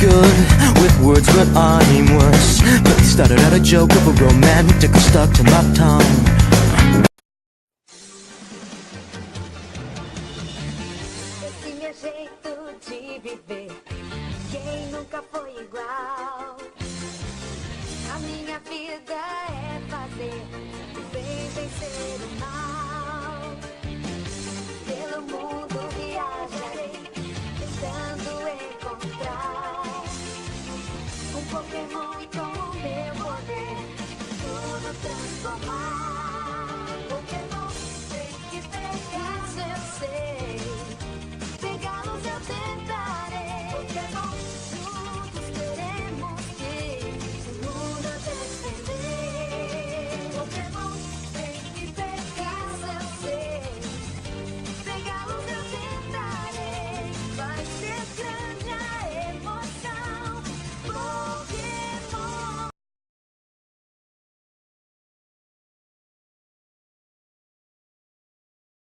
good with words, but I'm worse. But they started out a joke of a romantic stuck to my tongue. Esse meu jeito de viver, quem nunca foi igual? A minha vida é fazer o bem vencer o mal. Pelo mundo viajarei, tentando encontrar um Pokémon com o meu poder, tudo transformar.